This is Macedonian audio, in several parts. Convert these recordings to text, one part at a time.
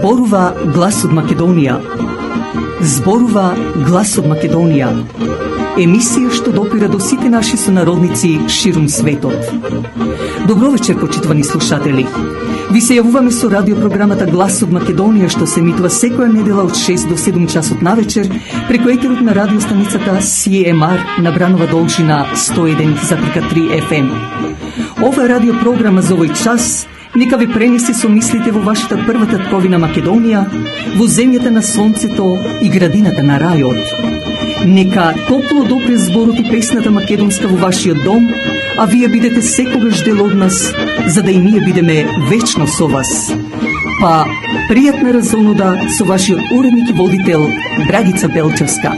Зборува глас од Македонија. Зборува глас од Македонија. Емисија што допира до сите наши сонародници ширум светот. Добро вечер, почитувани слушатели. Ви се јавуваме со радиопрограмата Глас од Македонија, што се емитува секоја недела од 6 до 7 часот навечер преку етерот на радиостаницата CMR на Бранова должина 101,3 FM. Ова радиопрограма за овој час нека ви пренесе со мислите во вашата прва татковина Македонија, во земјата на сонцето и градината на рајот. Нека топло допре зборот и песната македонска во вашиот дом, а вие бидете секогаш дел од нас, за да и ние бидеме вечно со вас. Па, пријатна разонуда со вашиот уредник и водител Драгица Белчевска.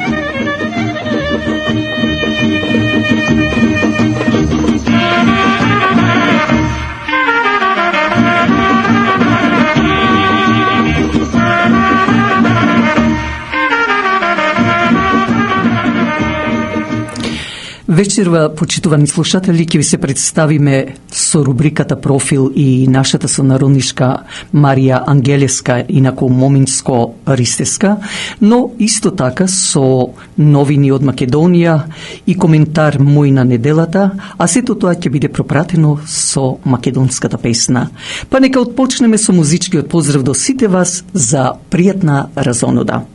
Вечерва, почитувани слушатели, ќе ви се представиме со рубриката Профил и нашата сонародничка Марија Ангелевска, инаку Моминско Ристеска, но исто така со новини од Македонија и коментар мој на неделата, а сето тоа ќе биде пропратено со македонската песна. Па нека отпочнеме со музичкиот поздрав до сите вас за пријатна разонуда.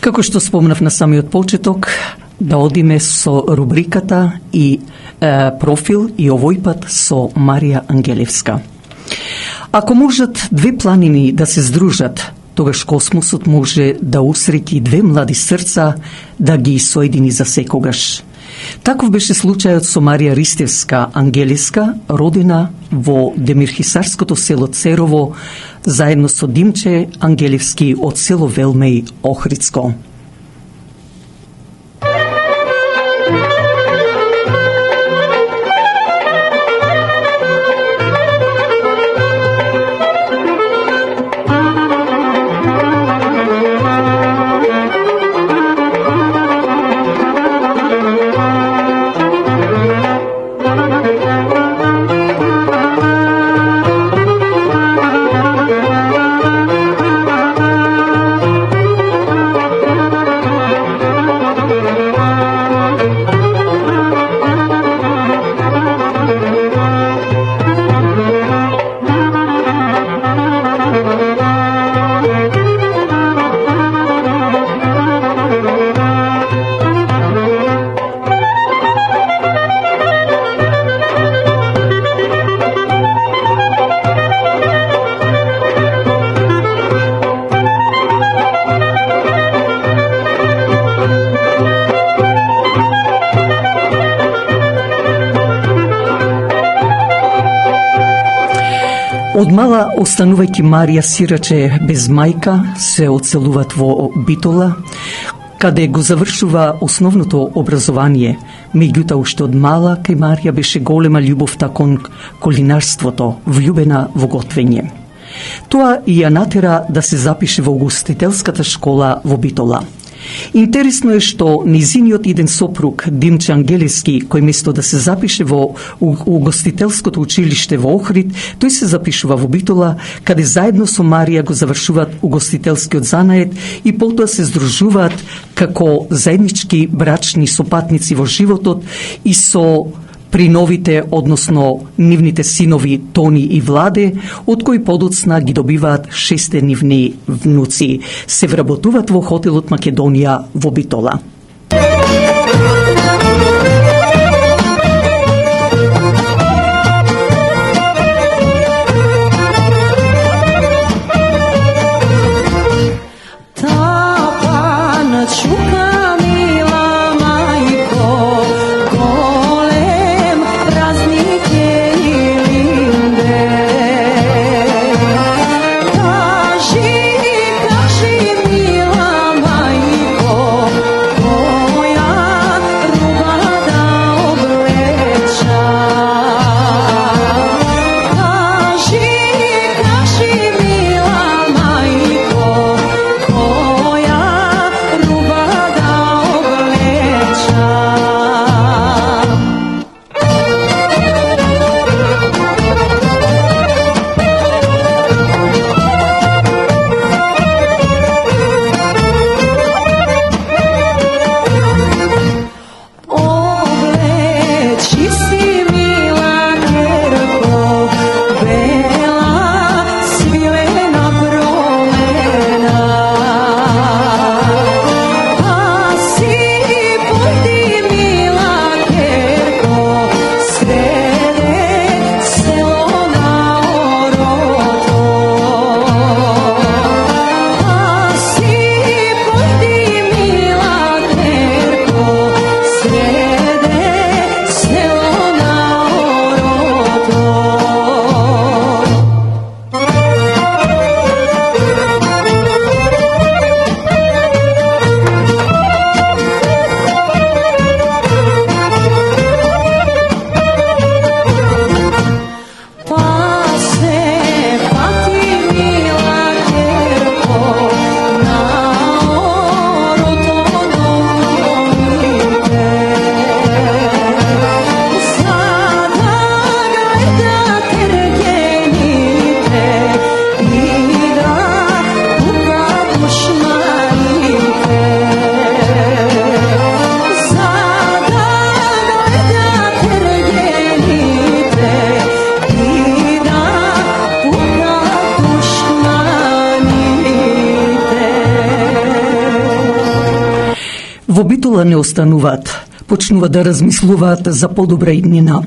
Како што спомнав на самиот почеток, да одиме со рубриката и профил и овој пат со Марија Ангелевска. Ако можат две планини да се здружат, тогаш космосот може да усреќи две млади срца да ги соедини за секогаш. Таков беше случајот со Марија Ристевска Ангелевска, родена во демирхисарското село Церово, заедно со Димче Ангелевски од село Велмеј, Охридско. Од мала, останувајќи Марија сираче без мајка, се оцелуваат во Битола, каде го завршува основното образование. Меѓутоа, уште од мала, кај Марија беше голема љубовта кон кулинарството, влюбена во готвење. Тоа и ја натера да се запише во угостителската школа во Битола. Интересно е што низиниот иден сопруг, Димче Ангелевски, кој место да се запише во угостителското училиште во Охрид, тој се запишува во Битола, каде заедно со Марија го завршуваат угостителскиот занает и потоа се здружуваат како заеднички брачни сопатници во животот и со приновите, односно нивните синови Тони и Владе, од кои подоцна ги добиваат 6 нивни внуци. Се вработуваат во хотелот Македонија во Битола. Во Битола не остануваат, почнуваат да размислуваат за подобра иднина.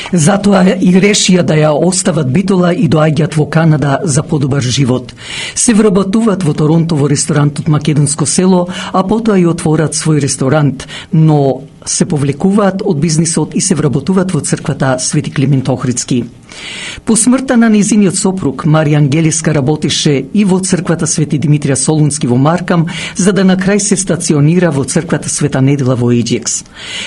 Затоа и решија да ја остават Битола и доаѓаат во Канада за подобар живот. Се вработуваат во Торонто во ресторантот Македонско село, а потоа и отворат свој ресторант, но се повлекуваат од бизнисот и се вработуваат во црквата Свети Климент Охридски. По смртта на незиниот сопруг, Марија Ангелевска работеше и во црквата Свети Димитрија Солунски во Маркам, за да на крај се стационира во црквата Света Недела во Ејџекс.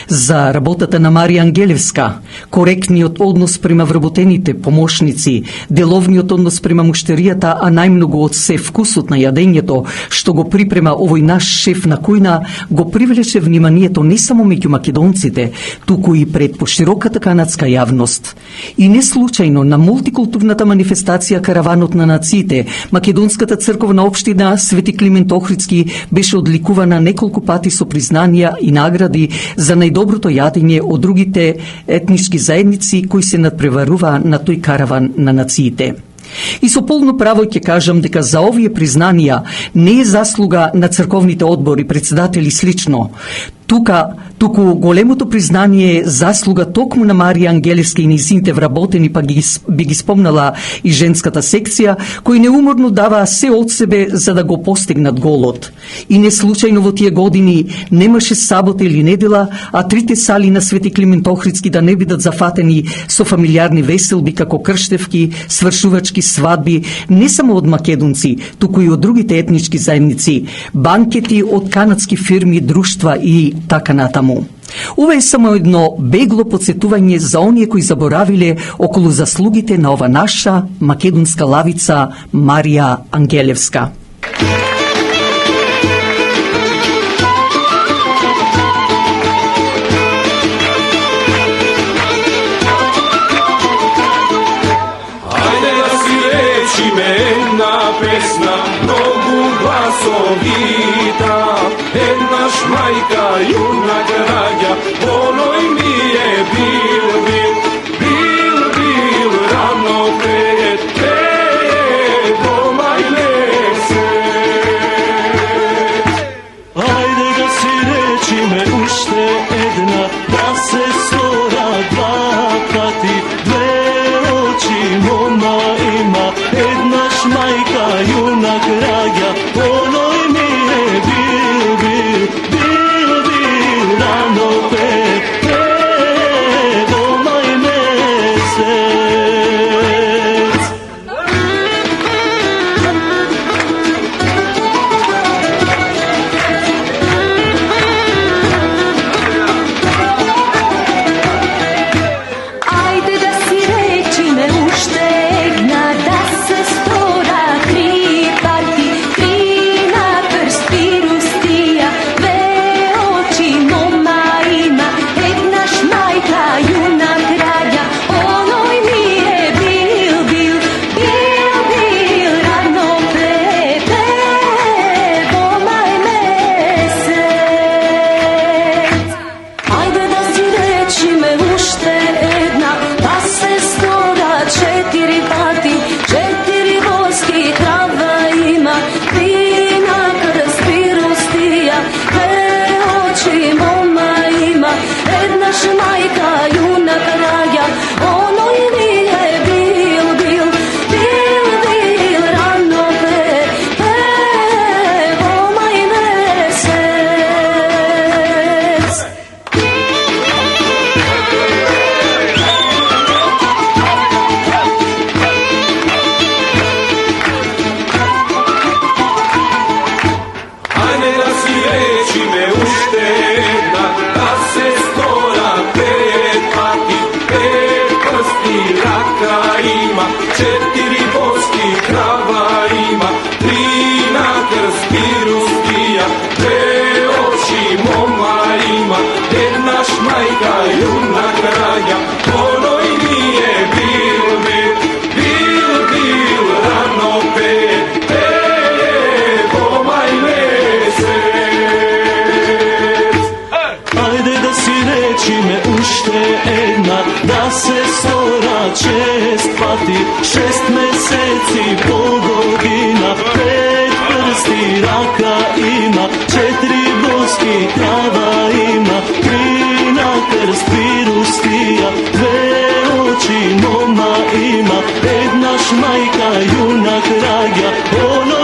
За работата на Марија Ангелевска, коректниот однос према вработените помошници, деловниот однос према муштеријата, а најмногу од се вкусот на јадењето што го припрема овој наш шеф на кујна, го привлече вниманието не само меѓу македонците, туку и пред пошироката канадска јавност. И не случајно на мултикултурната манифестација Караванот на нациите, Македонската црковна општина Свети Климент Охридски беше одликувана неколку пати со признанија и награди за најдоброто јадење од другите етнички заедници кои се надпреваруваа на тој Караван на нациите. И со полно право ќе кажам дека за овие признанија не е заслуга на црковните одбори, председатели слично, туку големото признание е заслуга токму на Марија Ангелевска и низините вработени, па би ги спомнала и женската секција, кои неуморно даваа се од себе за да го постигнат голот. И не случајно во тие години немаше сабота или недела, а трите сали на Свети Климент Охридски да не бидат зафатени со фамилиарни веселби како крштевки, свршувачки свадби, не само од македонци, туку и од другите етнички заедници, банкети од канадски фирми, друштва и така натаму. Ова е само едно бегло подсетување за оние кои заборавиле околу заслугите на ова наша македонска лавица Марија Ангелевска. Pesna, mnogu glasovita, jednaš majka, junak rađa, onoj mi je bil, rano pred doma i leset. Ajde da si reči me ušte jedna, da se stora dva pati, dve oči moma ima, jednaš majka, junak rađa, onoj mi je bil, rano pred doma i mesec. Ajde da si reči me uštegna, da se stora tri parti, tri na prst pirustija, dve oči moma ima, jednaš majka, junak rađa, onoj mi je bil, rano pred doma i mesec. Ajde da si reči me uštedna, da se stora četiri pati, četiri voski krava ima, vina krst pirustija, dve oči moma ima, jednaš majka, junak rađa, onoj mi je bil, rano pred doma i mesec. Ajde da si reči me uštedna, da se stora pet pati, pet prsti raka ima, četiri boski krava ima, tri na krst pirustija, dve oči moma ima, jednaš majka, junak rađa, onoj mi je bil, rano pet doma i mesec. Ajde da si reči me uštedna, da se stora čest pati, 6 meseci, pol godina, pet prsti raka ima, četiri boski krava ima, tri na krst pirustija, dve oči moma ima, jednaš majka, junak rađa, ono